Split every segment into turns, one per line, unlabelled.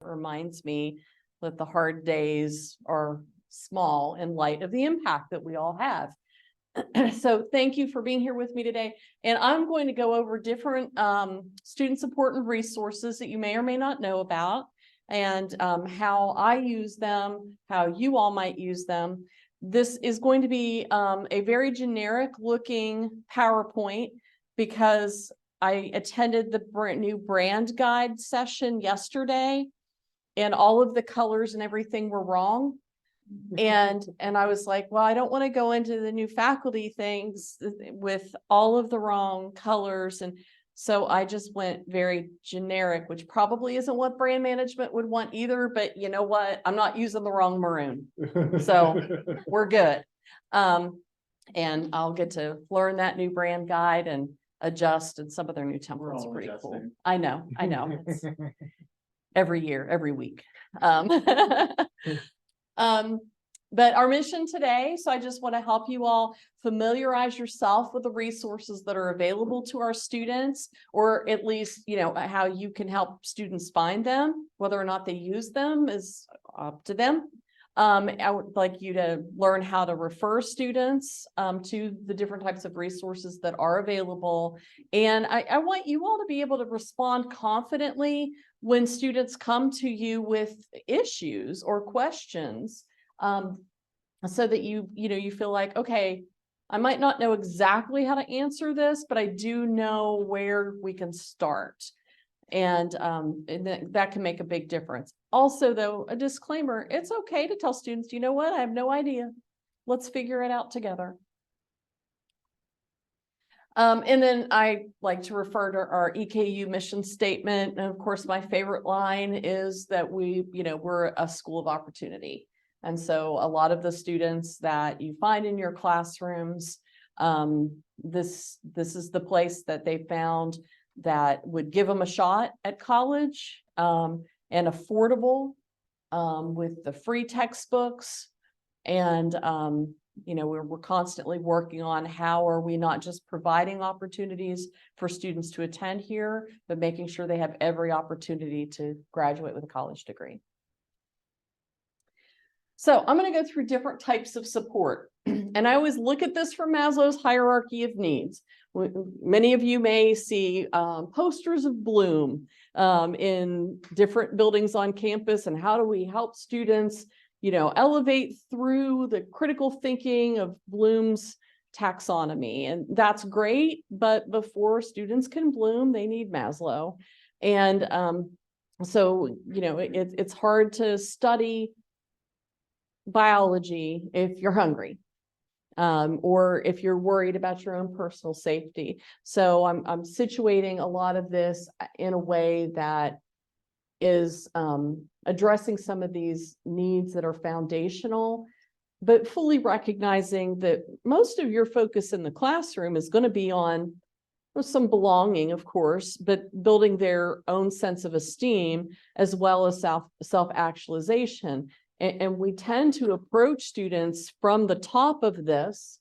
reminds me that the hard days are small in light of the impact that we all have. So thank you for being here with me today. And I'm going to go over different student support and resources that you may or may not know about, and how I use them, how you all might use them. This is going to be a very generic looking PowerPoint because I attended the brand new brand guide session yesterday, and all of the colors and everything were wrong. And I was like, well, I don't want to go into the new faculty things with all of the wrong colors. And so I just went very generic, which probably isn't what brand management would want either. But you know what? I'm not using the wrong maroon. So we're good. And I'll get to learn that new brand guide and adjust, and some of their new templates are pretty cool. I know. It's every year, every week. But our mission today, so I just want to help you all familiarize yourself with the resources that are available to our students, or at least, how you can help students find them. Whether or not they use them is up to them. I would like you to learn how to refer students to the different types of resources that are available. And I want you all to be able to respond confidently when students come to you with issues or questions, so that you feel like, okay, I might not know exactly how to answer this, but I do know where we can start. And that can make a big difference. Also, though, a disclaimer, it's okay to tell students, you know what, I have no idea. Let's figure it out together. And then I like to refer to our EKU mission statement. And of course, my favorite line is that we're a school of opportunity. And so a lot of the students that you find in your classrooms, this is the place that they found that would give them a shot at college, and affordable, with the free textbooks. And we're constantly working on how are we not just providing opportunities for students to attend here, but making sure they have every opportunity to graduate with a college degree. So I'm going to go through different types of support. And I always look at this from Maslow's hierarchy of needs. Many of you may see posters of Bloom in different buildings on campus, and how do we help students elevate through the critical thinking of Bloom's taxonomy. And that's great, but before students can bloom, they need Maslow. And so it's hard to study biology if you're hungry, or if you're worried about your own personal safety. So I'm situating a lot of this in a way that is addressing some of these needs that are foundational, but fully recognizing that most of your focus in the classroom is going to be on some belonging, of course, but building their own sense of esteem as well as self-actualization. And we tend to approach students from the top of this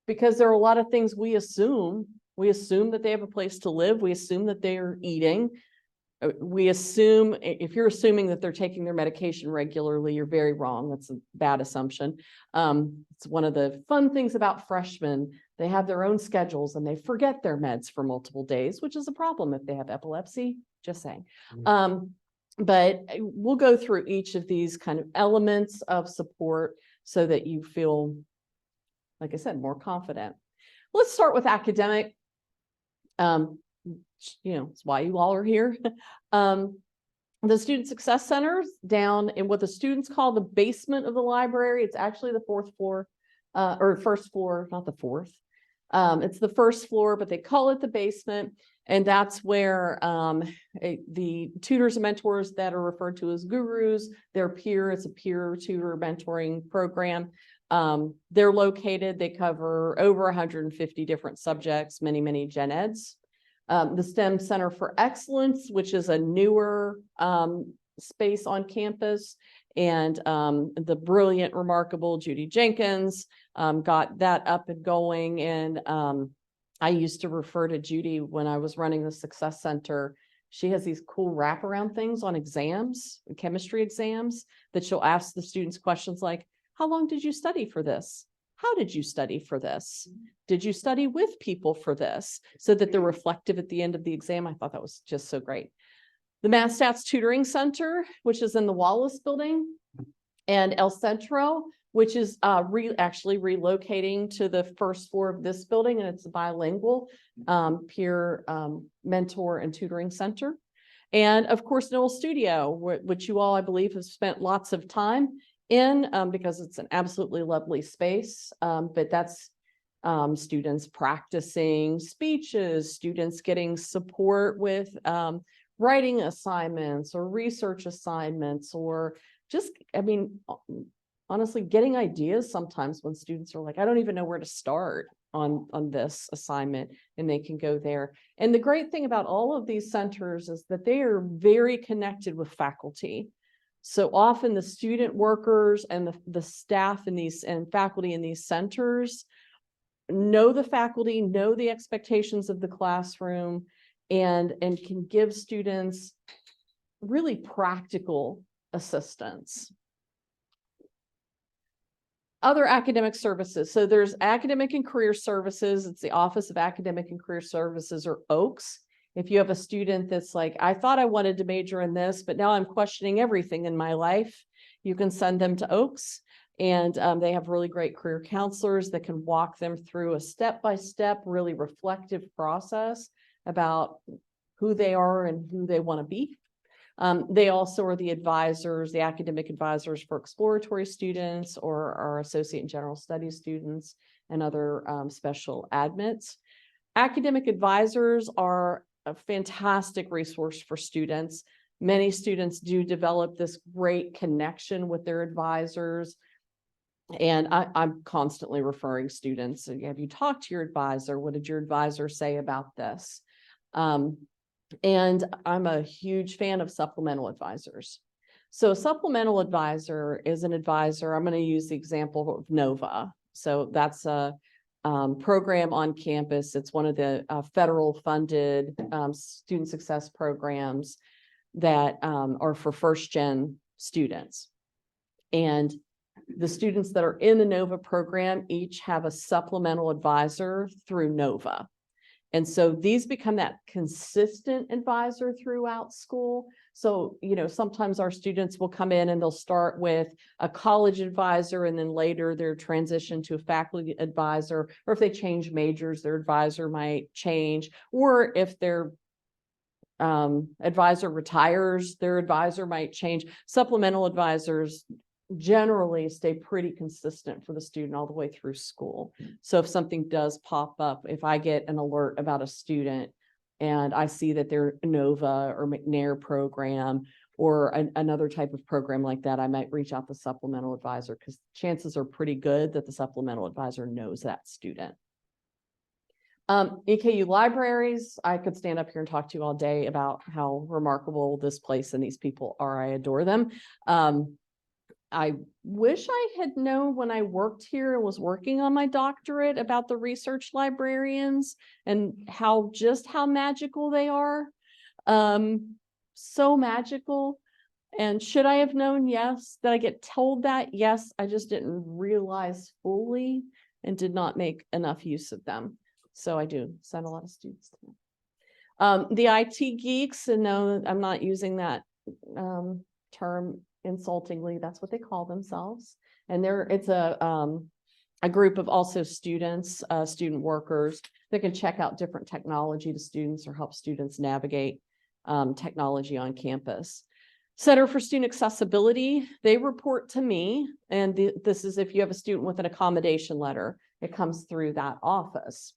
because there are a lot of things we assume. We assume that they have a place to live. We assume that they are eating. We assume, if you're assuming that they're taking their medication regularly, you're very wrong. That's a bad assumption. It's one of the fun things about freshmen. They have their own schedules and they forget their meds for multiple days, which is a problem if they have epilepsy, just saying. But we'll go through each of these kind of elements of support so that you feel, like I said, more confident. Let's start with academic. It's why you all are here. The Student Success Centers down in what the students call the basement of the library. It's actually the fourth floor, or first floor, not the fourth. It's the first floor, but they call it the basement. And that's where the tutors and mentors that are referred to as gurus, their peer, it's a peer tutor mentoring program. They're located, they cover over 150 different subjects, many gen eds. The STEM Center for Excellence, which is a newer space on campus, and the brilliant, remarkable Judy Jenkins got that up and going. And I used to refer to Judy when I was running the Success Center she has these cool wraparound things on exams, chemistry exams, that she'll ask the students questions like, how long did you study for this? How did you study for this? Did you study with people for this? So that they're reflective at the end of the exam. I thought that was just so great. The Mass Stats Tutoring Center, which is in the Wallace building, and El Centro, which is actually relocating to the first floor of this building, and it's a bilingual peer mentor and tutoring center. And of course, Noel Studio, which you all, I believe, have spent lots of time in because it's an absolutely lovely space. But that's students practicing speeches, students getting support with writing assignments or research assignments, or just, I mean, honestly, getting ideas sometimes when students are like, I don't even know where to start on this assignment, and they can go there. And the great thing about all of these centers is that they are very connected with faculty. So often the student workers and the staff in these and faculty in these centers know the faculty, know the expectations of the classroom, and can give students really practical assistance. Other academic services. So there's Academic and Career Services. It's the Office of Academic and Career Services, or OAKS. If you have a student that's like, I thought I wanted to major in this, but now I'm questioning everything in my life, you can send them to OAKS. And they have really great career counselors that can walk them through a step-by-step, really reflective process about who they are and who they want to be. They also are the advisors, the academic advisors for exploratory students or our associate and general studies students and other special admits. Academic advisors are a fantastic resource for students. Many students do develop this great connection with their advisors. And I'm constantly referring students. Have you talked to your advisor? What did your advisor say about this? And I'm a huge fan of supplemental advisors. So a supplemental advisor is an advisor. I'm going to use the example of NOVA. So that's a program on campus. It's one of the federal funded student success programs that are for first gen students. And the students that are in the NOVA program each have a supplemental advisor through NOVA. And so these become that consistent advisor throughout school. So, you know, sometimes our students will come in and they'll start with a college advisor, and then later they're transitioned to a faculty advisor, or if they change majors, their advisor might change, or if their advisor retires, their advisor might change. Supplemental advisors generally stay pretty consistent for the student all the way through school. So if something does pop up, if I get an alert about a student and I see that they're NOVA or McNair program or another type of program like that, I might reach out to the supplemental advisor, because chances are pretty good that the supplemental advisor knows that student. EKU libraries, I could stand up here and talk to you all day about how remarkable this place and these people are. I adore them. I wish I had known when I worked here and was working on my doctorate about the research librarians and how magical they are. So magical. And should I have known? Yes. Did I get told that? Yes. I just didn't realize fully and did not make enough use of them. So I do send a lot of students to them. The IT geeks, and no, I'm not using that term insultingly. That's what they call themselves. And it's a group of also students, student workers that can check out different technology to students or help students navigate technology on campus. Center for Student Accessibility, they report to me, and this is if you have a student with an accommodation letter, it comes through that office.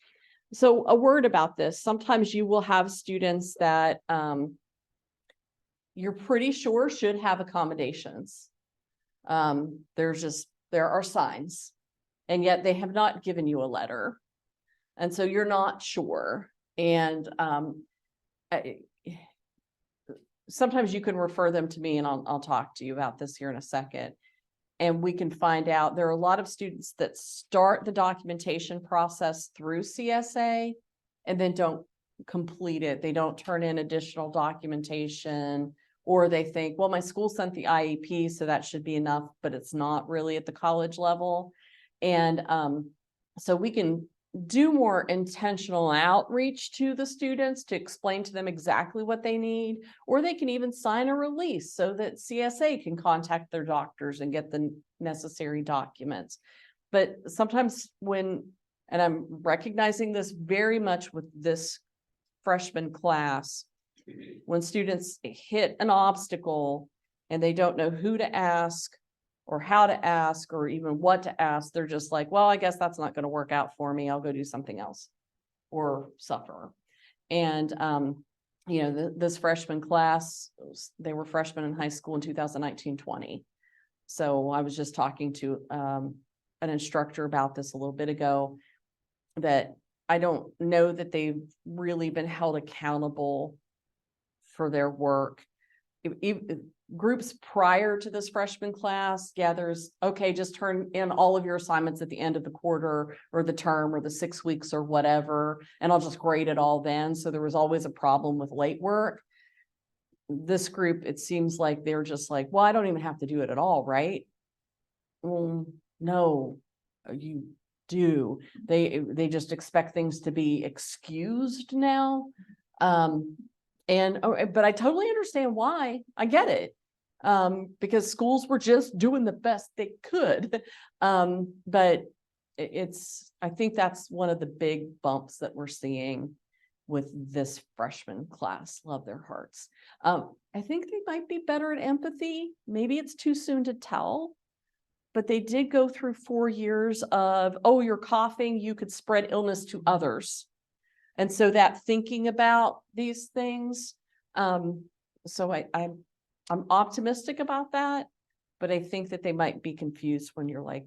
So a word about this, sometimes you will have students that you're pretty sure should have accommodations. There are signs, and yet they have not given you a letter. And so you're not sure. And sometimes you can refer them to me, and I'll talk to you about this here in a second. And we can find out there are a lot of students that start the documentation process through CSA and then don't complete it. They don't turn in additional documentation, or they think, well, my school sent the IEP, so that should be enough, but it's not really at the college level. And so we can do more intentional outreach to the students to explain to them exactly what they need, or they can even sign a release so that CSA can contact their doctors and get the necessary documents. But sometimes when, and I'm recognizing this very much with this freshman class, when students hit an obstacle and they don't know who to ask or how to ask or even what to ask, they're just like, well, I guess that's not going to work out for me. I'll go do something else or suffer. And, you know, this freshman class, they were freshmen in high school in 2019-20. So I was just talking to an instructor about this a little bit ago, that I don't know that they've really been held accountable for their work. Groups prior to this freshman class gathers, okay, just turn in all of your assignments at the end of the quarter or the term or the 6 weeks or whatever, and I'll just grade it all then. So there was always a problem with late work. This group, it seems like they're just like, well, I don't even have to do it at all, right? No, you do. They just expect things to be excused now. But I totally understand why. I get it. Because schools were just doing the best they could. But I think that's one of the big bumps that we're seeing with this freshman class. Love their hearts. I think they might be better at empathy. Maybe it's too soon to tell, but they did go through 4 years of, oh, you're coughing, you could spread illness to others. And so that thinking about these things, so I'm optimistic about that, but I think that they might be confused when you're like,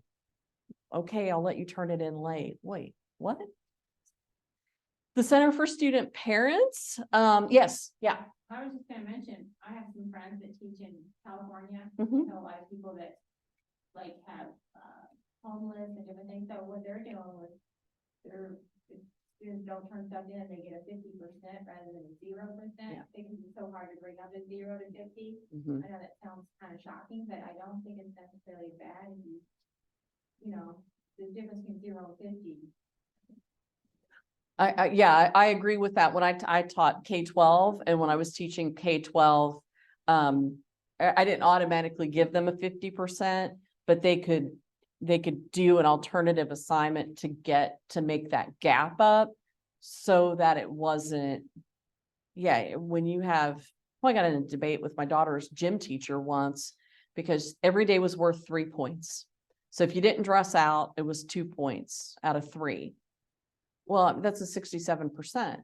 okay, I'll let you turn it in late. Wait, what? The Center for Student Parents, yes, yeah.
I was just gonna mention, I have some friends that teach in California.
Mhm.
I know a lot of people that like have homeless and different things. So what they're doing with their students don't turn stuff in, they get a 50% rather than a 0%.
Yeah.
Because it's so hard to bring up the 0 to 50.
Mhm.
I know that sounds kind of shocking, but I don't think it's necessarily bad if you know, the difference between 0 and 50.
Yeah, I agree with that. When I taught K-12, and when I was teaching K-12, I didn't automatically give them a 50%, but they could do an alternative assignment to make that gap up, so that it wasn't, yeah, when you have, well, I got in a debate with my daughter's gym teacher once, because every day was worth 3 points. So if you didn't dress out, it was 2 points out of 3. Well, that's a 67%.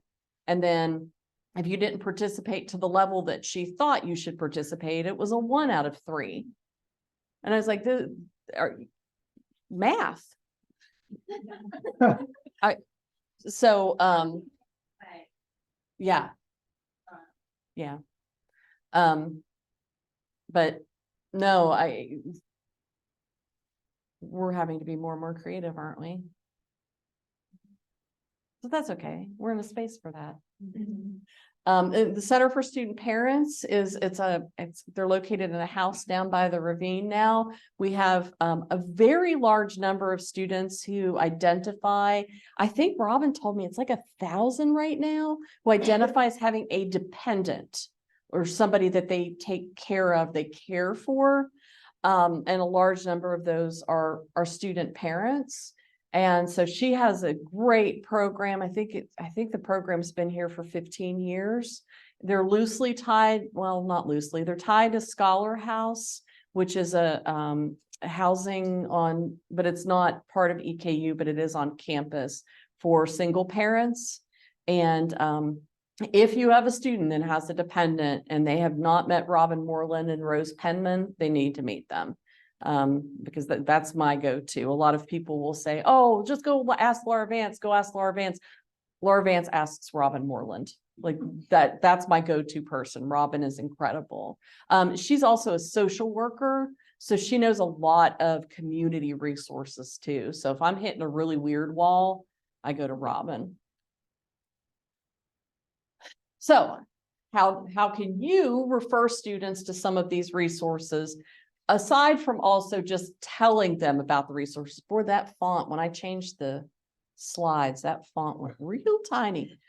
And then if you didn't participate to the level that she thought you should participate, it was a 1 out of 3. And I was like, math. Yeah. Yeah. But no, we're having to be more and more creative, aren't we? So that's okay. We're in a space for that. The Center for Student Parents they're located in a house down by the ravine now. We have a very large number of students who identify, I think Robin told me it's like 1,000 right now, who identify as having a dependent or somebody that they take care of, they care for. And a large number of those are student parents. And so she has a great program. I think the program's been here for 15 years. They're loosely tied, well, not loosely, they're tied to Scholar House, which is a housing on, but it's not part of EKU, but it is on campus for single parents. And if you have a student that has a dependent and they have not met Robin Moreland and Rose Penman, they need to meet them. Because that's my go-to. A lot of people will say, oh, just go ask Lara Vance, go ask Lara Vance. Lara Vance asks Robin Moreland. Like that's my go-to person. Robin is incredible. She's also a social worker, so she knows a lot of community resources too. So if I'm hitting a really weird wall, I go to Robin. So how can you refer students to some of these resources, aside from also just telling them about the resources? For that font, when I changed the slides, that font went real tiny.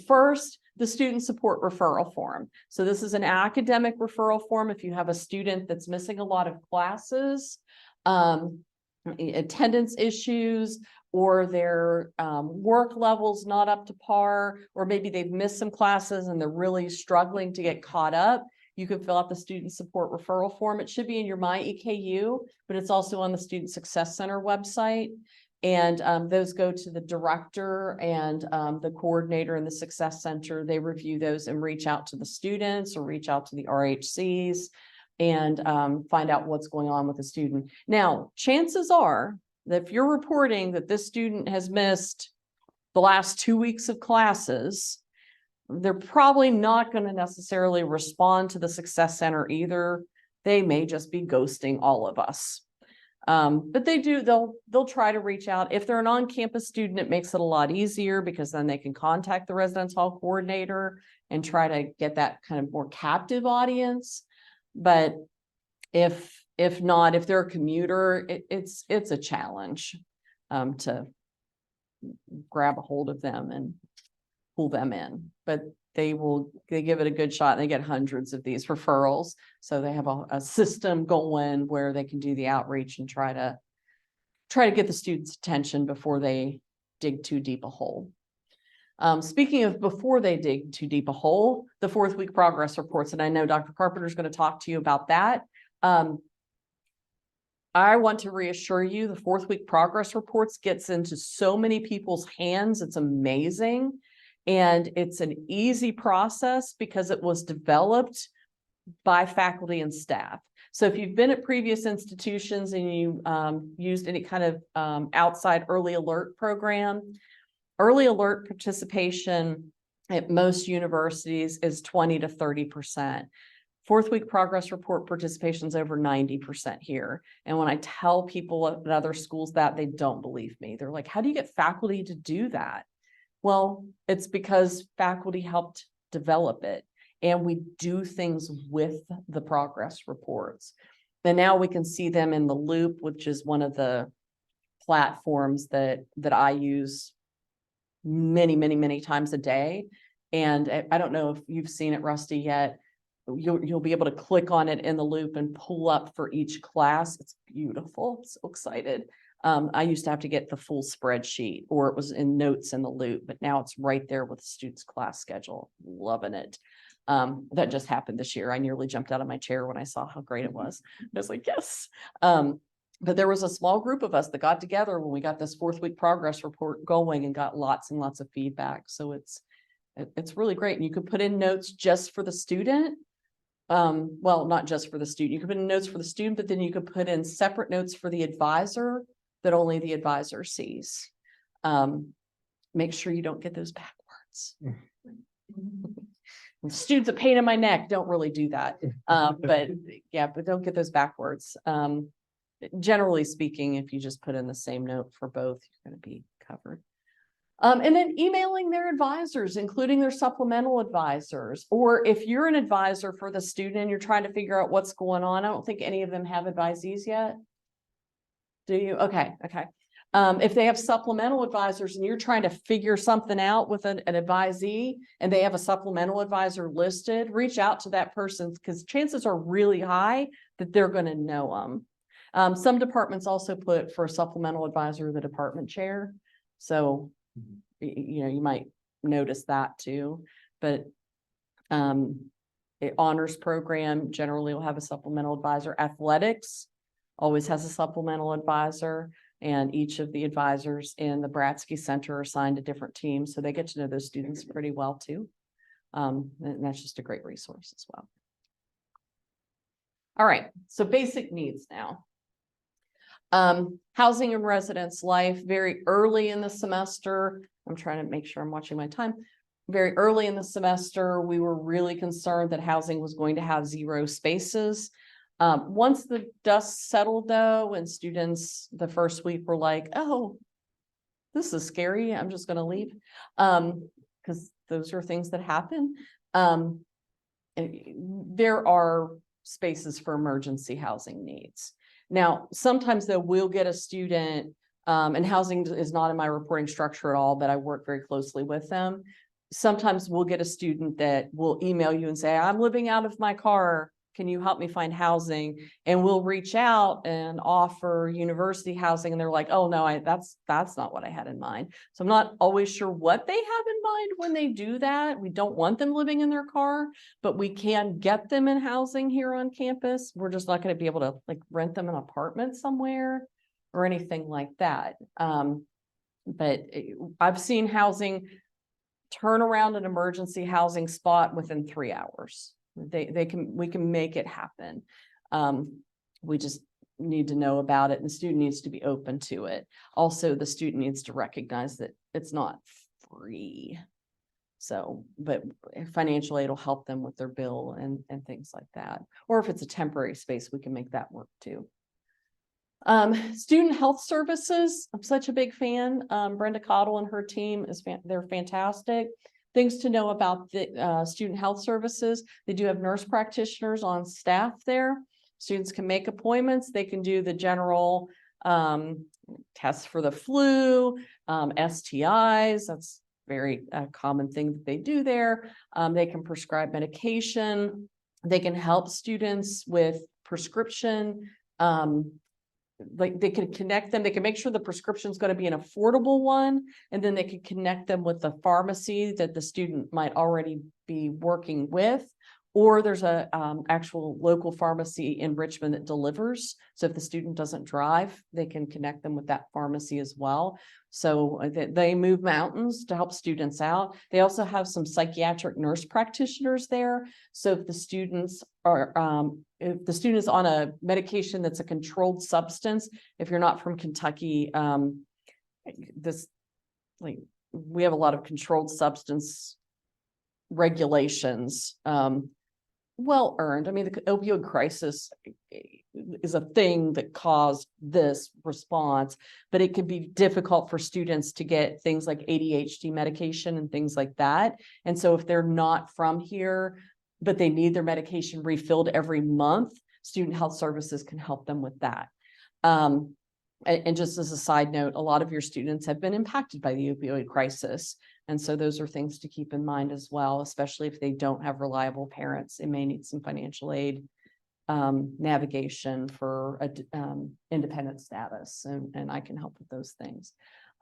First, the student support referral form. So this is an academic referral form. If you have a student that's missing a lot of classes, attendance issues, or their work levels not up to par, or maybe they've missed some classes and they're really struggling to get caught up, you can fill out the student support referral form. It should be in your My EKU, but it's also on the Student Success Center website. And those go to the director and the coordinator in the Success Center. They review those and reach out to the students or reach out to the RHCs and find out what's going on with the student. Now, chances are that if you're reporting that this student has missed the last 2 weeks of classes, they're probably not going to necessarily respond to the Success Center either. They may just be ghosting all of us. But they'll try to reach out. If they're an on-campus student, it makes it a lot easier because then they can contact the residence hall coordinator and try to get that kind of more captive audience. But if not, if they're a commuter, it's a challenge to grab a hold of them and pull them in. But they give it a good shot. And they get hundreds of these referrals. So they have a system going where they can do the outreach and try to get the students' attention before they dig too deep a hole. Speaking of before they dig too deep a hole, the 4th week progress reports, and I know Dr. Carpenter is going to talk to you about that. I want to reassure you, the 4th week progress reports gets into so many people's hands. It's amazing. And it's an easy process because it was developed by faculty and staff. So if you've been at previous institutions and you used any kind of outside early alert program, early alert participation at most universities is 20 to 30%. 4th week progress report participation is over 90% here. And when I tell people at other schools that, they don't believe me. They're like, how do you get faculty to do that? Well, it's because faculty helped develop it, and we do things with the progress reports. And now we can see them in the Loop, which is one of the platforms that I use many times a day. And I don't know if you've seen it, Rusty, yet. You'll be able to click on it in the Loop and pull up for each class. It's beautiful. So excited. I used to have to get the full spreadsheet, or it was in notes in the Loop, but now it's right there with the student's class schedule. Loving it. That just happened this year. I nearly jumped out of my chair when I saw how great it was. I was like, yes. But there was a small group of us that got together when we got this 4th week progress report going and got lots and lots of feedback. So it's really great. And you could put in notes just for the student. Well, not just for the student. You could put in notes for the student, but then you could put in separate notes for the advisor that only the advisor sees. Make sure you don't get those backwards. The student's a pain in my neck. Don't really do that. But don't get those backwards. Generally speaking, if you just put in the same note for both, you're going to be covered. And then emailing their advisors, including their supplemental advisors, or if you're an advisor for the student and you're trying to figure out what's going on. I don't think any of them have advisees yet. Do you? Okay. If they have supplemental advisors and you're trying to figure something out with an advisee and they have a supplemental advisor listed, reach out to that person, because chances are really high that they're going to know them. Some departments also put for a supplemental advisor the department chair. So you might notice that too, but honors program generally will have a supplemental advisor. Athletics always has a supplemental advisor, and each of the advisors in the Bratsky Center are assigned to different teams, so they get to know those students pretty well too. And that's just a great resource as well. All right, so basic needs now. Housing and residence life, very early in the semester. I'm trying to make sure I'm watching my time. Very early in the semester, we were really concerned that housing was going to have 0 spaces. Once the dust settled though, and students the first week were like, oh, this is scary, I'm just going to leave. Because those are things that happen. And there are spaces for emergency housing needs. Now, sometimes though, we'll get a student, and housing is not in my reporting structure at all, but I work very closely with them. Sometimes we'll get a student that will email you and say, I'm living out of my car. Can you help me find housing? And we'll reach out and offer university housing. And they're like, oh no, that's not what I had in mind. So I'm not always sure what they have in mind when they do that. We don't want them living in their car, but we can get them in housing here on campus. We're just not going to be able to like rent them an apartment somewhere or anything like that. But I've seen housing turn around an emergency housing spot within 3 hours. We can make it happen. We just need to know about it, and the student needs to be open to it. Also, the student needs to recognize that it's not free. So, but financial aid will help them with their bill and things like that. Or if it's a temporary space, we can make that work too. Student health services, I'm such a big fan. Brenda Cottle and her team they're fantastic. Things to know about the student health services. They do have nurse practitioners on staff there. Students can make appointments. They can do the general tests for the flu, STIs. That's very common thing that they do there. They can prescribe medication. They can help students with prescription. Like they can connect them, they can make sure the prescription is going to be an affordable one, and then they can connect them with the pharmacy that the student might already be working with, or there's a actual local pharmacy in Richmond that delivers. So if the student doesn't drive, they can connect them with that pharmacy as well. So they move mountains to help students out. They also have some psychiatric nurse practitioners there. So if the students are, if the student is on a medication that's a controlled substance, if you're not from Kentucky, we have a lot of controlled substance regulations, well earned. I mean, the opioid crisis is a thing that caused this response, but it can be difficult for students to get things like ADHD medication and things like that. And so if they're not from here, but they need their medication refilled every month, student health services can help them with that. And just as a side note, a lot of your students have been impacted by the opioid crisis. And so those are things to keep in mind as well, especially if they don't have reliable parents. It may need some financial aid, navigation for independent status, and I can help with those things.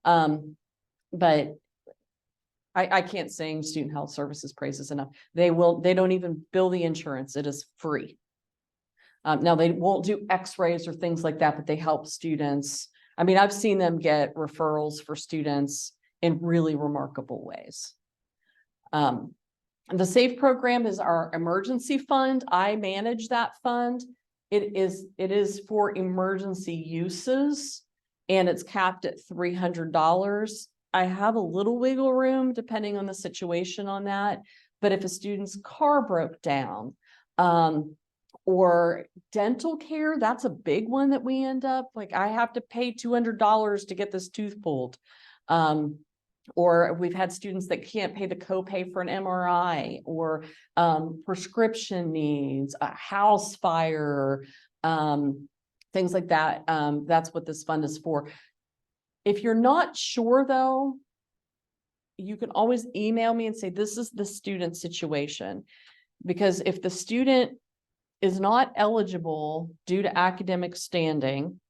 But I can't sing student health services praises enough. They don't even bill the insurance. It is free. Now they won't do x-rays or things like that, but they help students. I mean, I've seen them get referrals for students in really remarkable ways. The SAFE program is our emergency fund. I manage that fund. It is for emergency uses, and it's capped at $300. I have a little wiggle room depending on the situation on that. But if a student's car broke down, or dental care, that's a big one that we end up, like I have to pay $200 to get this tooth pulled. Or we've had students that can't pay the copay for an MRI, or prescription needs, a house fire, things like that. That's what this fund is for. If you're not sure though, you can always email me and say, this is the student situation. Because if the student is not eligible due to academic standing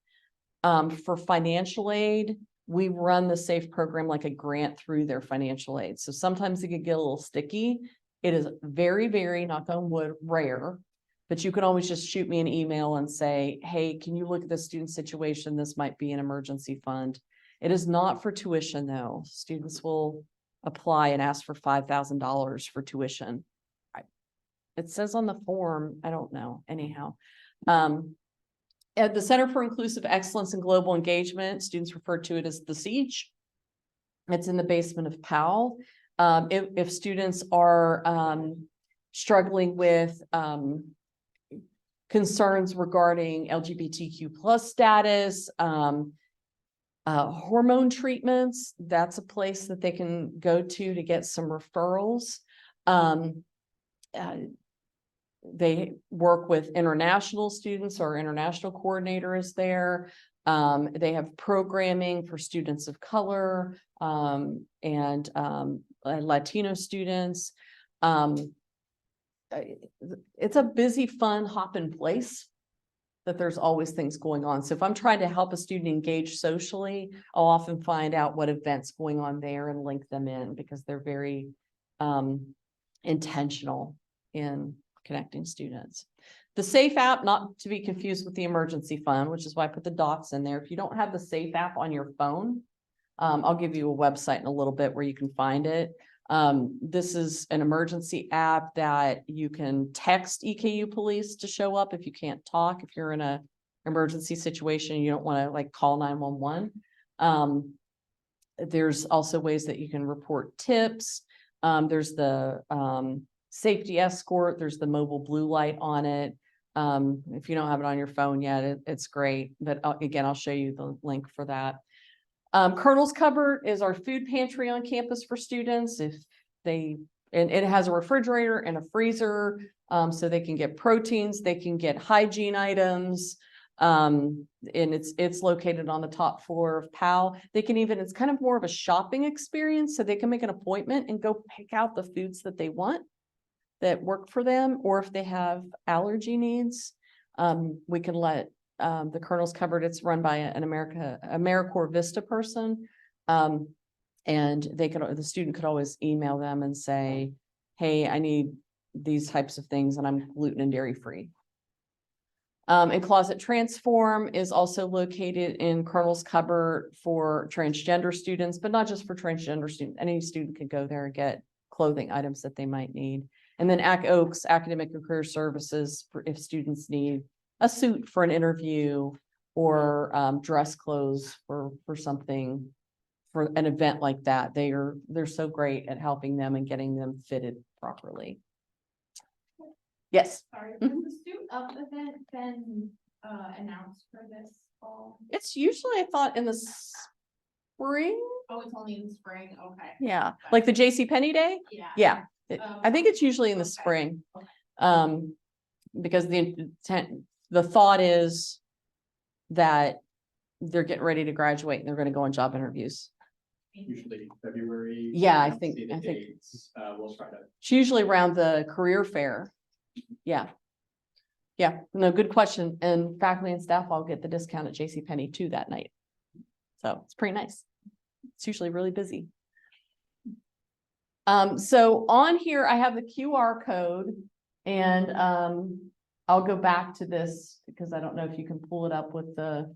for financial aid, we run the SAFE program like a grant through their financial aid. So sometimes it can get a little sticky. It is very, very, knock on wood, rare, but you can always just shoot me an email and say, hey, can you look at the student situation? This might be an emergency fund. It is not for tuition though. Students will apply and ask for $5,000 for tuition. It says on the form, I don't know, anyhow. At the Center for Inclusive Excellence and Global Engagement, students refer to it as the Siege. It's in the basement of Powell. If students are struggling with concerns regarding LGBTQ+ status, Hormone treatments, that's a place that they can go to get some referrals. They work with international students, or international coordinator is there. They have programming for students of color, and Latino students. It's a busy, fun, hopping place that there's always things going on. So if I'm trying to help a student engage socially, I'll often find out what events going on there and link them in, because they're very intentional in connecting students. The SAFE app, not to be confused with the emergency fund, which is why I put the dots in there. If you don't have the SAFE app on your phone, I'll give you a website in a little bit where you can find it. This is an emergency app that you can text EKU police to show up if you can't talk, if you're in a emergency situation, you don't want to like call 911. There's also ways that you can report tips. There's the safety escort. There's the mobile blue light on it. If you don't have it on your phone yet, it's great. But again, I'll show you the link for that. Colonel's Cupboard is our food pantry on campus for students. If they, and it has a refrigerator and a freezer, so they can get proteins, they can get hygiene items, and it's located on the top floor of PAL. They can even, it's kind of more of a shopping experience, so they can make an appointment and go pick out the foods that they want that work for them, or if they have allergy needs, we can let the Colonel's Cupboard, it's run by an AmeriCorps Vista person. And they could, the student could always email them and say, hey, I need these types of things and I'm gluten and dairy free. And Closet Transform is also located in Colonel's Cupboard for transgender students, but not just for transgender students. Any student could go there and get clothing items that they might need. And then Oaks, Academic and Career Services, for if students need a suit for an interview, or dress clothes for something, for an event like that. They're so great at helping them and getting them fitted properly. Yes.
Sorry, has the Suit Up event been announced for this fall?
It's usually, I thought, in the spring.
Oh, it's only in the spring. Okay.
Yeah, like the JCPenney Day.
Yeah.
Yeah, I think it's usually in the
Okay.
spring.
Okay.
Because the thought is that they're getting ready to graduate and they're going to go on job interviews.
Usually February.
Yeah, I
don't
think-
see the
I think-
dates. We'll try to.
It's usually around the career fair. Yeah. Yeah, no, good question. And faculty and staff all get the discount at JCPenney too that night. So it's pretty nice. It's usually really busy. So on here, I have the QR code, and I'll go back to this because I don't know if you can pull it up with the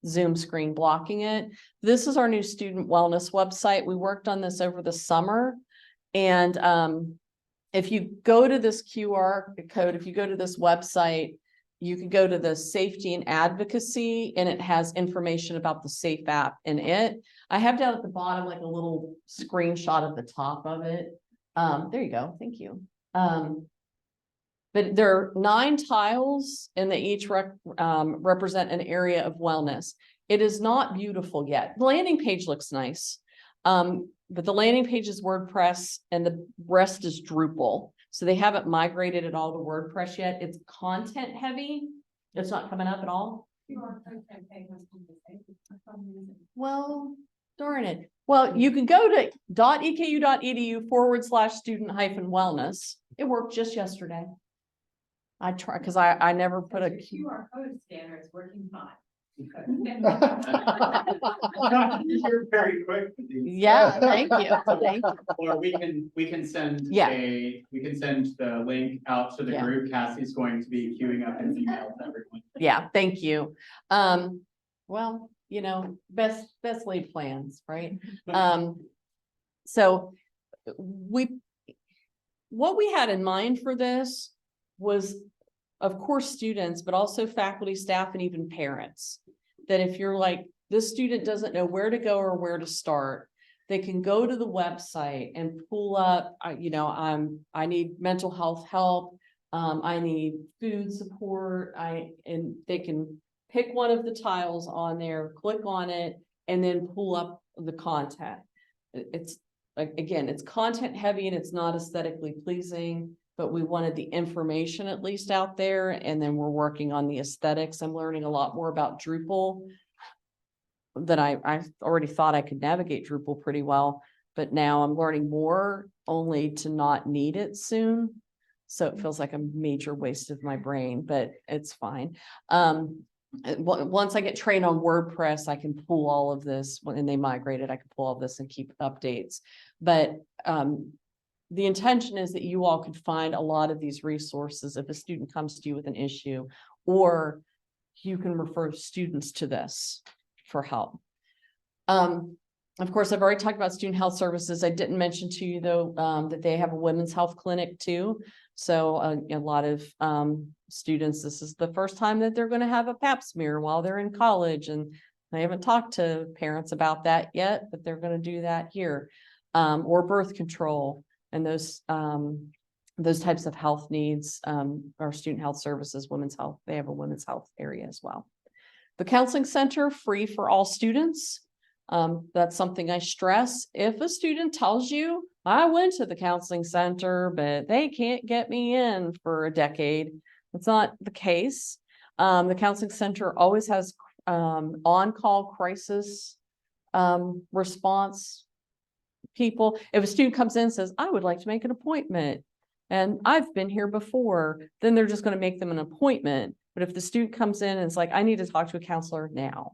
Zoom screen blocking it. This is our new student wellness website. We worked on this over the summer. And if you go to this QR code, if you go to this website, you can go to the safety and advocacy, and it has information about the SAFE app in it. I have down at the bottom, like a little screenshot of the top of it. There you go. Thank you. But there are 9 tiles, and they each represent an area of wellness. It is not beautiful yet. The landing page looks nice. But the landing page is WordPress and the rest is Drupal. So they haven't migrated it all to WordPress yet. It's content heavy. It's not coming up at all. Well, darn it. Well, you can go to .eku.edu/student-wellness. It worked just yesterday. I try, because I never put a
QR code scanner is working fine.
You're very quick with these.
Yeah, thank you. Thank you.
Or we can send
Yeah.
we can send the link out to the
Yeah.
group. Cassie's going to be queuing up an email to everyone.
Yeah, thank you. Well, you know, best laid plans, right? So what we had in mind for this was, of course, students, but also faculty, staff, and even parents. That if you're like, this student doesn't know where to go or where to start, they can go to the website and pull up, you know, I need mental health help. I need food support. And they can pick one of the tiles on there, click on it, and then pull up the content. It's like, again, it's content heavy and it's not aesthetically pleasing, but we wanted the information at least out there. And then we're working on the aesthetics. I'm learning a lot more about Drupal that I already thought I could navigate Drupal pretty well, but now I'm learning more only to not need it soon. So it feels like a major waste of my brain, but it's fine. Once I get trained on WordPress, I can pull all of this when they migrated, I can pull all this and keep updates. But the intention is that you all could find a lot of these resources if a student comes to you with an issue, or you can refer students to this for help. Of course, I've already talked about student health services. I didn't mention to you though, that they have a women's health clinic too. So a lot of students, this is the first time that they're going to have a pap smear while they're in college, and I haven't talked to parents about that yet, but they're going to do that here, or birth control and those types of health needs. Our student health services, women's health, they have a women's health area as well. The counseling center, free for all students. That's something I stress. If a student tells you, I went to the counseling center, but they can't get me in for a decade, that's not the case. The counseling center always has on-call crisis response people. If a student comes in and says, I would like to make an appointment, and I've been here before, then they're just going to make them an appointment. But if the student comes in and it's like, I need to talk to a counselor now,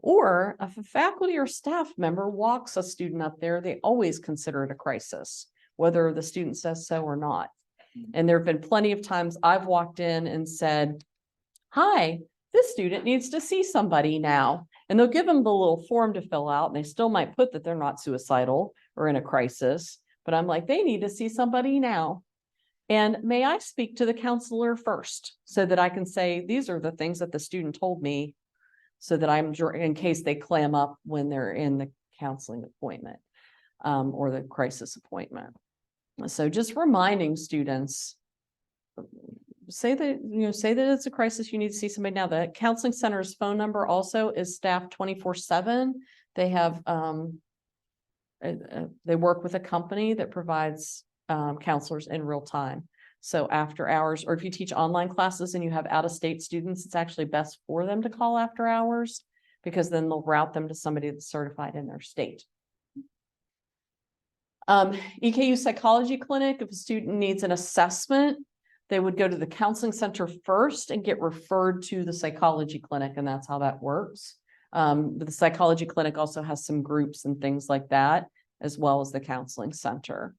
or if a faculty or staff member walks a student up there, they always consider it a crisis, whether the student says so or not. And there have been plenty of times I've walked in and said, hi, this student needs to see somebody now. And they'll give them the little form to fill out, and they still might put that they're not suicidal or in a crisis. But I'm like, they need to see somebody now. And may I speak to the counselor first so that I can say, these are the things that the student told me, so that I'm, in case they clam up when they're in the counseling appointment or the crisis appointment. So just reminding students, say that it's a crisis, you need to see somebody now. The counseling center's phone number also is staffed 24/7. They have, they work with a company that provides counselors in real time. So after hours, or if you teach online classes and you have out-of-state students, it's actually best for them to call after hours, because then they'll route them to somebody that's certified in their state. EKU psychology clinic, if a student needs an assessment, they would go to the counseling center first and get referred to the psychology clinic, and that's how that works. But the psychology clinic also has some groups and things like that, as well as the counseling center.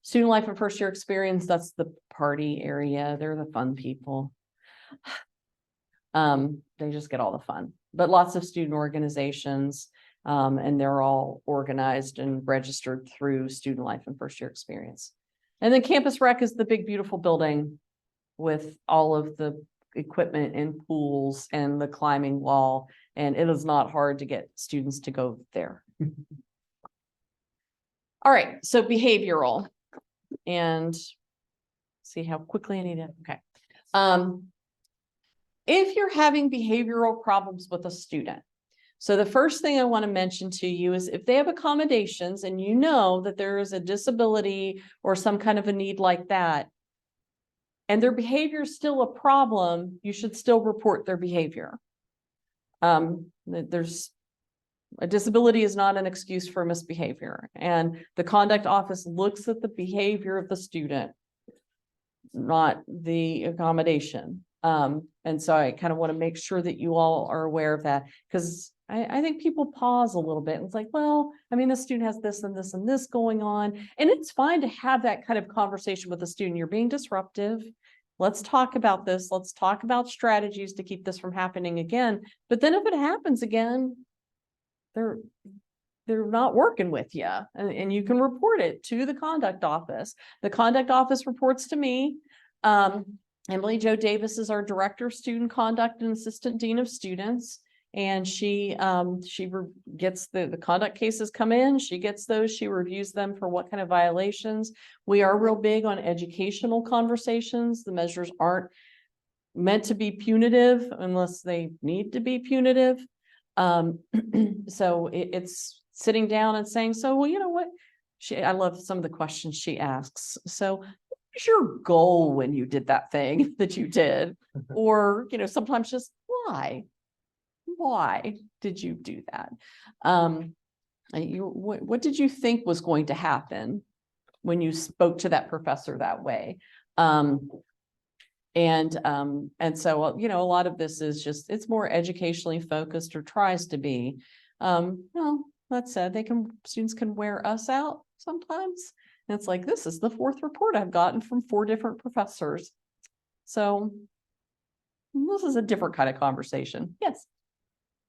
Student life and first year experience, that's the party area. They're the fun people. They just get all the fun, but lots of student organizations, and they're all organized and registered through student life and first year experience. And then campus rec is the big, beautiful building with all of the equipment and pools and the climbing wall. And it is not hard to get students to go there. All right, so behavioral. And see how quickly I need it. Okay. If you're having behavioral problems with a student, so the first thing I want to mention to you is if they have accommodations and you know that there is a disability or some kind of a need like that, and their behavior is still a problem, you should still report their behavior. There's a disability is not an excuse for misbehavior, and the conduct office looks at the behavior of the student, not the accommodation. And so I kind of want to make sure that you all are aware of that, because I think people pause a little bit and it's like, well, I mean, the student has this and this and this going on, and it's fine to have that kind of conversation with the student. You're being disruptive. Let's talk about this. Let's talk about strategies to keep this from happening again. But then if it happens again, they're not working with you, and you can report it to the conduct office. The conduct office reports to me. Emily Jo Davis is our director of student conduct and assistant dean of students. And she gets the conduct cases come in, she gets those, she reviews them for what kind of violations. We are real big on educational conversations. The measures aren't meant to be punitive unless they need to be punitive. So it's sitting down and saying, so, well, you know what? I love some of the questions she asks. So what was your goal when you did that thing that you did? Or, sometimes just why? Why did you do that? What did you think was going to happen when you spoke to that professor that way? And so, a lot of this is just, it's more educationally focused, or tries to be. Well, that said, students can wear us out sometimes. And it's like, this is the 4th report I've gotten from 4 different professors. So this is a different kind of conversation. Yes.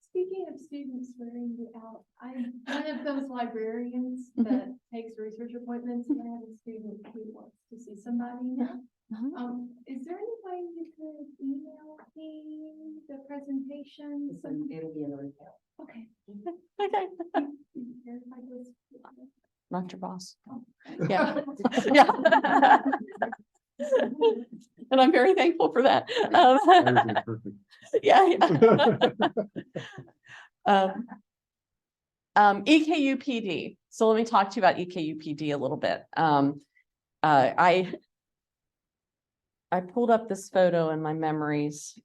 Speaking of students wearing you out, I'm one of those librarians that takes research appointments, and I have a student who wants to see somebody now. Is there any way you could email me the presentation?
It'll be in the retail.
Okay.
Okay.
Verify this.
Not your boss.
Oh.
Yeah. Yeah. And I'm very thankful for that.
Perfect.
Yeah. EKUPD. So let me talk to you about EKUPD a little bit. I pulled up this photo in my memories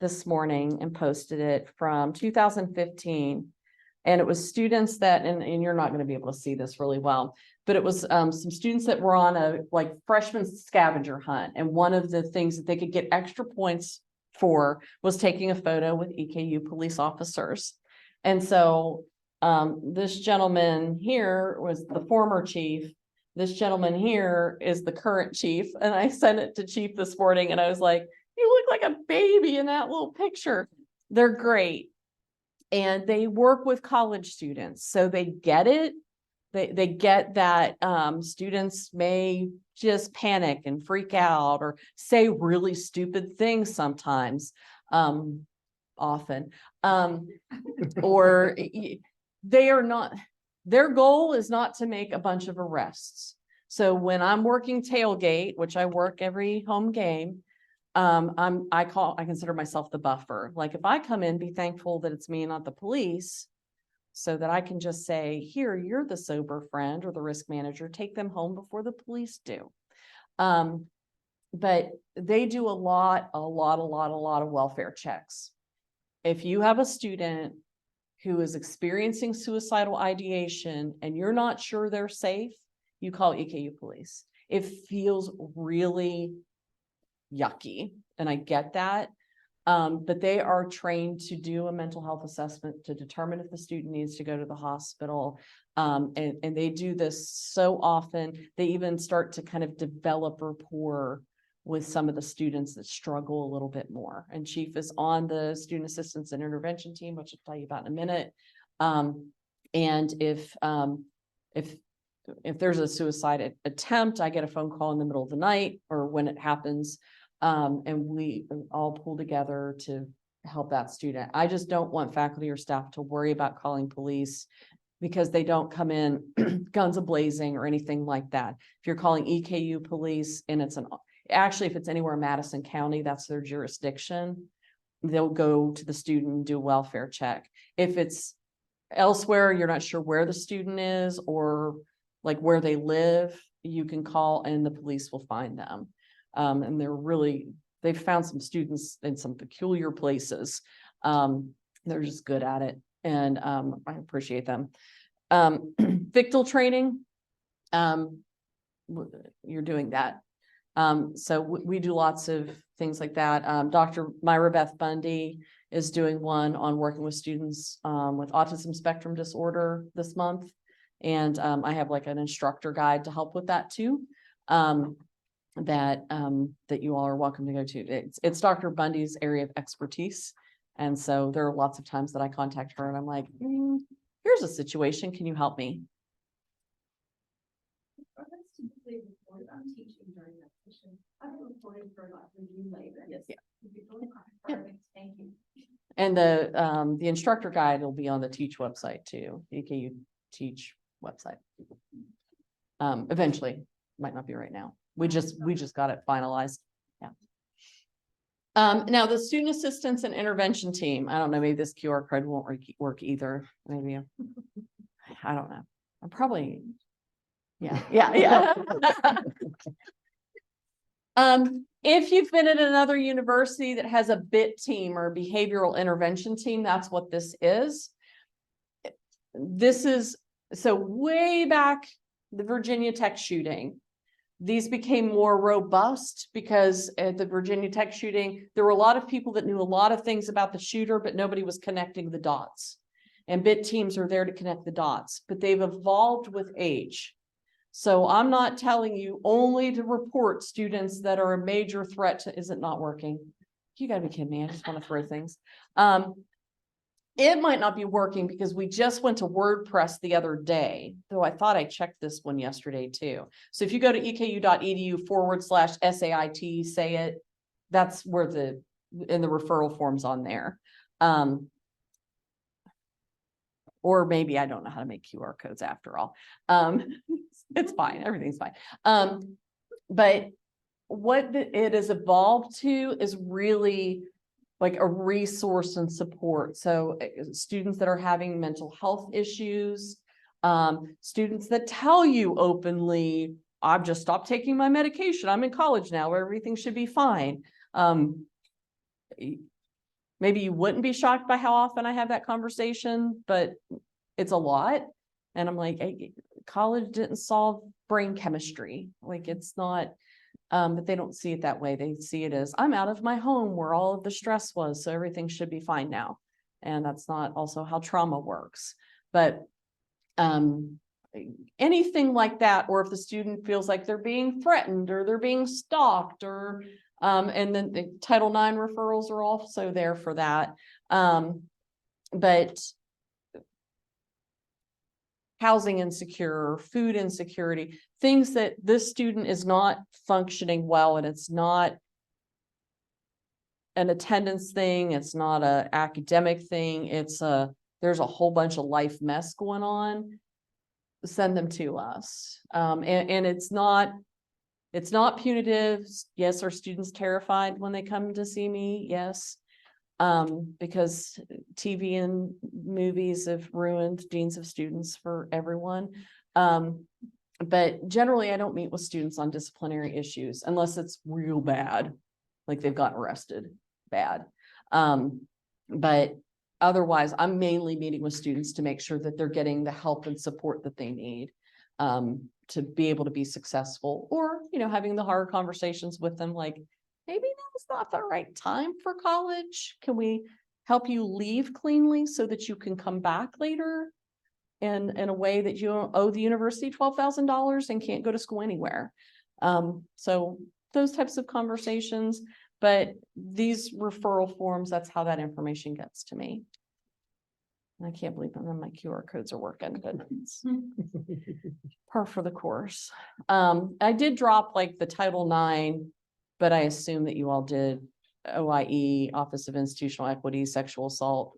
this morning and posted it from 2015. And it was students that, and you're not going to be able to see this really well, but it was some students that were on a freshman scavenger hunt. And one of the things that they could get extra points for was taking a photo with EKU police officers. And so this gentleman here was the former chief. This gentleman here is the current chief. And I sent it to Chief this morning and I was like, you look like a baby in that little picture. They're great. And they work with college students. So they get it. They get that students may just panic and freak out or say really stupid things sometimes, often, or they are not, their goal is not to make a bunch of arrests. So when I'm working tailgate, which I work every home game, I consider myself the buffer. Like if I come in, be thankful that it's me, not the police, so that I can just say, here, you're the sober friend or the risk manager, take them home before the police do. But they do a lot of welfare checks. If you have a student who is experiencing suicidal ideation and you're not sure they're safe, you call EKU police. It feels really yucky, and I get that. But they are trained to do a mental health assessment to determine if the student needs to go to the hospital. And they do this so often, they even start to kind of develop rapport with some of the students that struggle a little bit more. And Chief is on the student assistance and intervention team, which I'll tell you about in a minute. And if there's a suicide attempt, I get a phone call in the middle of the night or when it happens. And we all pull together to help that student. I just don't want faculty or staff to worry about calling police because they don't come in guns a-blazing or anything like that. If you're calling EKU police and actually, if it's anywhere in Madison County, that's their jurisdiction, they'll go to the student and do a welfare check. If it's elsewhere, you're not sure where the student is or where they live, you can call and the police will find them. And they've found some students in some peculiar places. They're just good at it. And I appreciate them. Victal training, you're doing that. So we do lots of things like that. Dr. Myra Beth Bundy is doing one on working with students with autism spectrum disorder this month. And I have an instructor guide to help with that too. That you all are welcome to go to. It's Dr. Bundy's area of expertise. And so there are lots of times that I contact her and I'm like, here's a situation, can you help me?
I'm teaching during that session. I've reported for review later.
Yes. Yeah.
Perfect. Thank you.
And the instructor guide will be on the Teach website too, the EKU Teach website. Eventually, might not be right now. We just got it finalized. Yeah. Now the student assistance and intervention team, I don't know, maybe this QR code won't work either. Maybe, I don't know. I'm probably, yeah. If you've been at another university that has a BIT team or behavioral intervention team, that's what this is. This is, so way back, the Virginia Tech shooting, these became more robust because at the Virginia Tech shooting, there were a lot of people that knew a lot of things about the shooter, but nobody was connecting the dots. And BIT teams are there to connect the dots, but they've evolved with age. So I'm not telling you only to report students that are a major threat to, is it not working? You gotta be kidding me, I just wanna throw things. It might not be working because we just went to WordPress the other day, though I thought I checked this one yesterday too. So if you go to eku.edu/SAIT, say it, that's where the referral form's on there. Or maybe I don't know how to make QR codes after all. It's fine, everything's fine. But what it has evolved to is really like a resource and support. So students that are having mental health issues, students that tell you openly, I've just stopped taking my medication. I'm in college now, where everything should be fine. Maybe you wouldn't be shocked by how often I have that conversation, but it's a lot. And I'm like, hey, college didn't solve brain chemistry. Like it's not, but they don't see it that way. They see it as I'm out of my home where all of the stress was, so everything should be fine now. And that's not also how trauma works. But anything like that, or if the student feels like they're being threatened or they're being stalked, or and then the Title IX referrals are also there for that. But housing insecure, food insecurity, things that this student is not functioning well, and it's not an attendance thing, it's not an academic thing, it's there's a whole bunch of life mess going on, send them to us. And it's not punitive. Yes, are students terrified when they come to see me? Yes. Because TV and movies have ruined deans of students for everyone. But generally I don't meet with students on disciplinary issues unless it's real bad, like they've gotten arrested bad. But otherwise I'm mainly meeting with students to make sure that they're getting the help and support that they need to be able to be successful, or, you know, having the hard conversations with them, like, maybe now's not the right time for college. Can we help you leave cleanly so that you can come back later in a way that you don't owe the university $12,000 and can't go to school anywhere? So those types of conversations, but these referral forms, that's how that information gets to me. I can't believe none of my QR codes are working, but it's par for the course. I did drop like the Title IX, but I assume that you all did OIE, Office of Institutional Equity, Sexual Assault,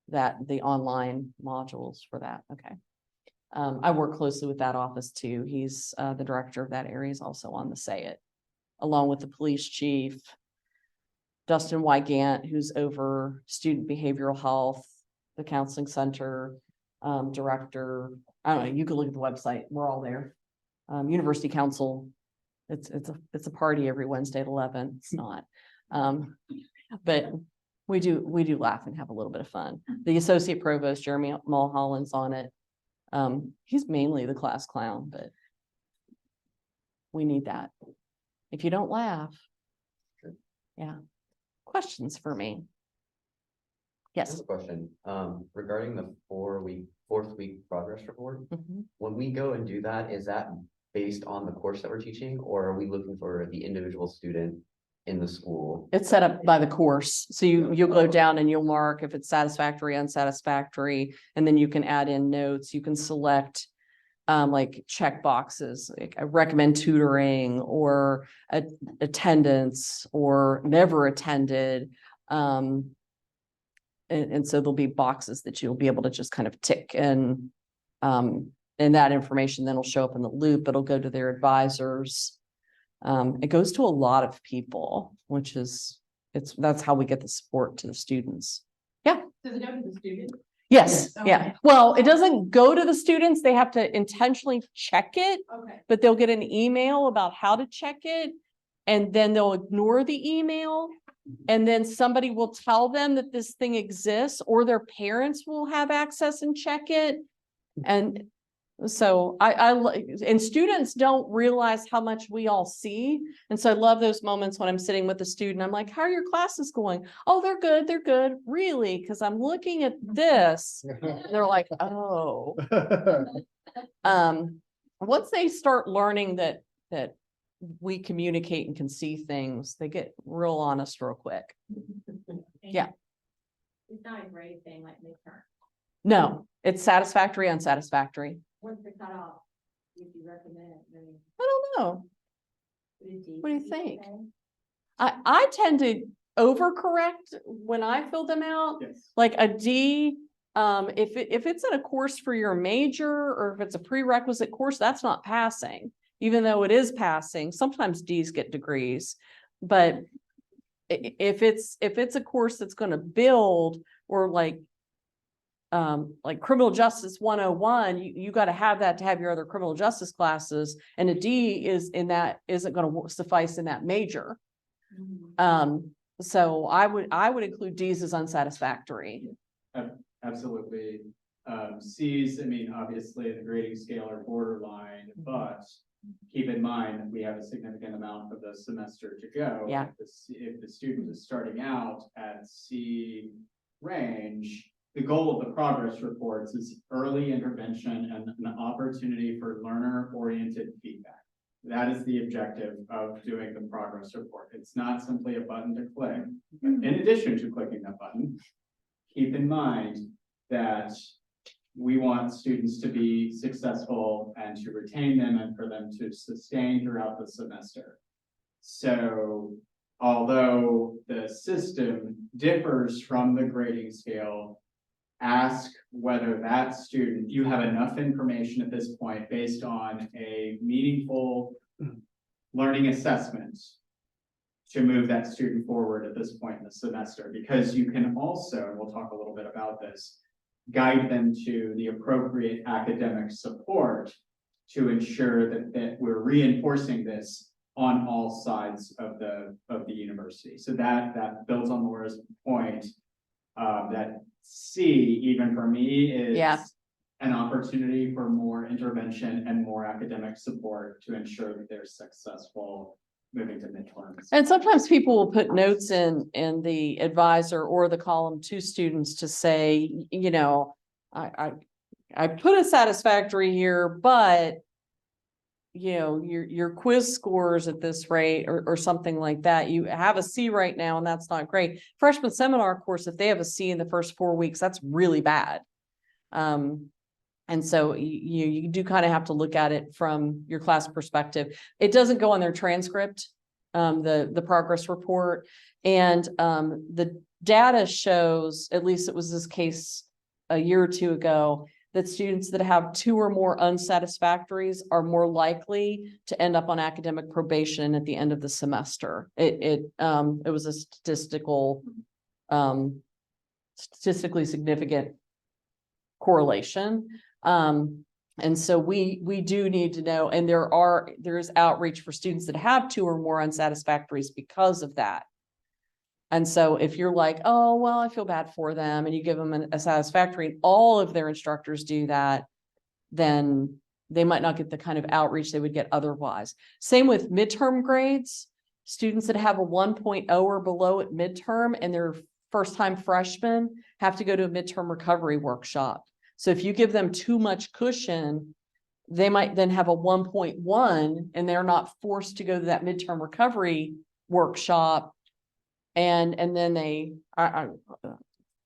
that the online modules for that. Okay. I work closely with that office too. He's the director of that area, is also on the SAYIT, along with the police chief, Dustin Wygant, who's over student behavioral health, the counseling center director. I don't know, you can look at the website. We're all there. University council. It's a party every Wednesday at 11. It's not. But we do laugh and have a little bit of fun. The associate provost, Jeremy Mulholland's on it. He's mainly the class clown, but we need that. If you don't laugh. Yeah. Questions for me? Yes.
Question, regarding the fourth week progress report,
Mhm.
when we go and do that, is that based on the course that we're teaching, or are we looking for the individual student in the school?
It's set up by the course. So you'll go down and you'll mark if it's satisfactory, unsatisfactory, and then you can add in notes. You can select like check boxes, like I recommend tutoring, or attendance, or never attended. And so there'll be boxes that you'll be able to just kind of tick, and that information then will show up in the loop. It'll go to their advisors. It goes to a lot of people, which is that's how we get the support to the students.
Does it go to the student?
Yes,
Yes.
yeah.
Okay.
Well, it doesn't go to the students. They have to intentionally check it,
Okay.
but they'll get an email about how to check it. And then they'll ignore the email. And then somebody will tell them that this thing exists, or their parents will have access and check it. And so and students don't realize how much we all see. And so I love those moments when I'm sitting with a student. I'm like, how are your classes going? Oh, they're good. They're good. Really? Because I'm looking at this. And they're like, oh. Once they start learning that we communicate and can see things, they get real honest real quick. Yeah.
It's not a grade thing like midterm.
No, it's satisfactory, unsatisfactory.
What's the cutoff? Would you recommend? I mean,
I don't know.
would it be-
What do you think? I tend to overcorrect when I fill them out.
Yes.
Like a D, if it's in a course for your major, or if it's a prerequisite course, that's not passing. Even though it is passing, sometimes Ds get degrees. But if it's a course that's going to build, or like criminal justice 101, you got to have that to have your other criminal justice classes, and a D isn't going to suffice in that major. So I would include Ds as unsatisfactory.
Absolutely. Cs, I mean, obviously the grading scale are borderline, but keep in mind that we have a significant amount of the semester to go.
Yeah.
If the student is starting out at C range, the goal of the progress reports is early intervention and an opportunity for learner-oriented feedback. That is the objective of doing the progress report. It's not simply a button to click. In addition to clicking that button, keep in mind that we want students to be successful and to retain them, and for them to sustain throughout the semester. So although the system differs from the grading scale, ask whether that student, you have enough information at this point based on a meaningful learning assessment to move that student forward at this point in the semester. Because you can also, and we'll talk a little bit about this, guide them to the appropriate academic support to ensure that we're reinforcing this on all sides of the university. So that builds on Laura's point, that C, even for me, is an opportunity for more intervention and more academic support to ensure that they're successful moving to midterms.
And sometimes people will put notes in the advisor or the column to students to say, you know, I put a satisfactory here, but you know, your quiz scores at this rate, or something like that. You have a C right now, and that's not great. Freshman seminar course, if they have a C in the first 4 weeks, that's really bad. And so you do kind of have to look at it from your class perspective. It doesn't go on their transcript, the progress report, and the data shows, at least it was this case a year or two ago, that students that have 2 or more unsatisfactories are more likely to end up on academic probation at the end of the semester. It was a statistically significant correlation. And so we do need to know, and there's outreach for students that have 2 or more unsatisfactories because of that. And so if you're like, oh, well, I feel bad for them, and you give them a satisfactory, and all of their instructors do that, then they might not get the kind of outreach they would get otherwise. Same with midterm grades. Students that have a 1.0 or below at midterm and they're first-time freshmen have to go to a midterm recovery workshop. So if you give them too much cushion, they might then have a 1.1 and they're not forced to go to that midterm recovery workshop. And then they are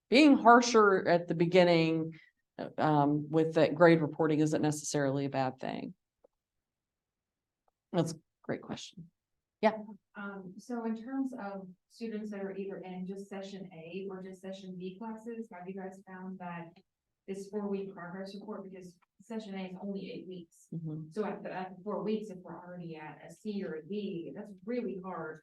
being harsher at the beginning with that grade reporting isn't necessarily a bad thing. That's a great question. Yeah.
So in terms of students that are either in just session A or just session B classes, have you guys found that this 4-week progress report, because session A is only 8 weeks. So at the 4 weeks, if we're already at a C or a D, that's really hard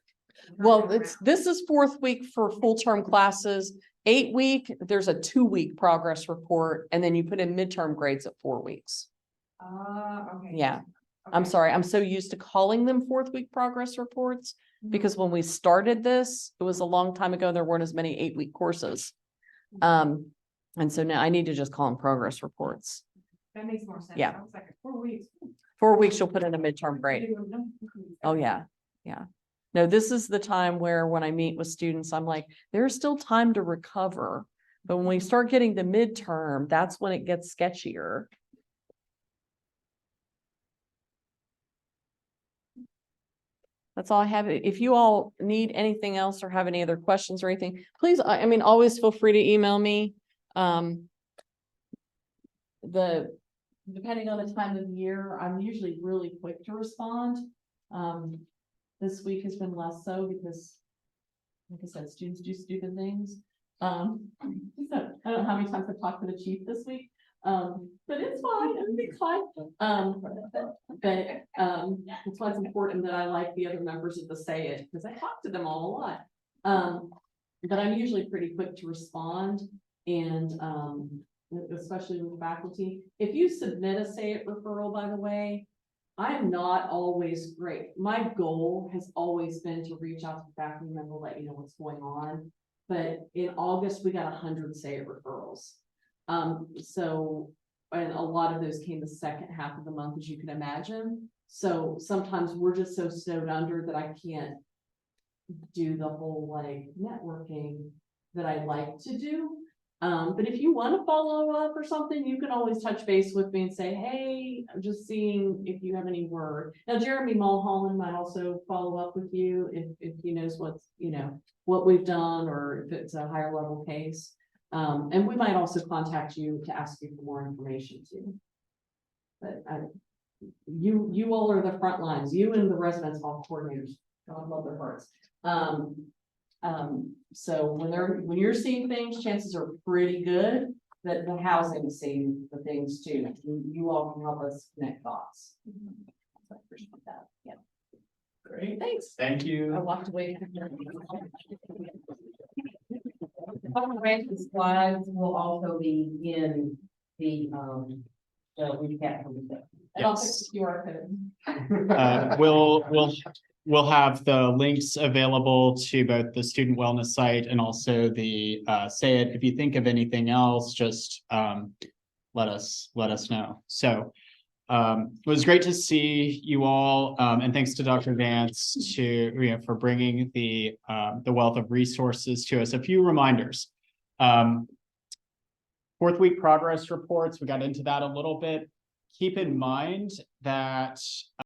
Well, this is 4th week for full-term classes. 8-week, there's a 2-week progress report, and then you put in midterm grades at 4 weeks.
Okay.
Yeah, I'm
Okay.
sorry. I'm so used to calling them 4th week progress reports because when we started this, it was a long time ago. There weren't as many 8-week courses. And so now I need to just call them progress reports.
That makes more sense.
Yeah.
I was like, 4 weeks.
4 weeks, you'll put in a midterm grade. Oh, yeah, yeah. No, this is the time where when I meet with students, I'm like, there's still time to recover. But when we start getting the midterm, that's when it gets sketchier. That's all I have. If you all need anything else or have any other questions or anything, please, I mean, always feel free to email me. Depending on the time of year, I'm usually really quick to respond. This week has been less so because, like I said, students do stupid things. So I don't know how many times I've talked to the chief this week. But it's fine, everything's fine. That's why it's important that I like the other members of the Say It, because I talk to them all a lot. But I'm usually pretty quick to respond, and especially with faculty. If you submit a Say It referral, by the way, I am not always great. My goal has always been to reach out to the faculty member, let you know what's going on. But in August, we got 100 Say It referrals. So, and a lot of those came the second half of the month, as you can imagine. So sometimes we're just so snowed under that I can't do the whole like networking that I like to do. But if you want to follow up or something, you can always touch base with me and say, hey, I'm just seeing if you have any word. Now, Jeremy Mulholland might also follow up with you if he knows what's, what we've done, or if it's a higher level case. And we might also contact you to ask you for more information too. But you all are the front lines, you and the residence hall coordinators, God love their hearts. So when you're seeing things, chances are pretty good that the housing is seeing the things too. You all can help us connect dots. I appreciate that. Yeah.
Great.
Thanks.
Thank
I
you.
walked away.
The slides will also be in the recap.
And I'll fix the QR code.
We'll have the links available to both the student wellness site and also the Say It. If you think of anything else, just let us know. So it was great to see you all, and thanks to Dr. Vance for bringing the wealth of resources to us. A few reminders. 4th week progress reports, we got into that a little bit. Keep in mind that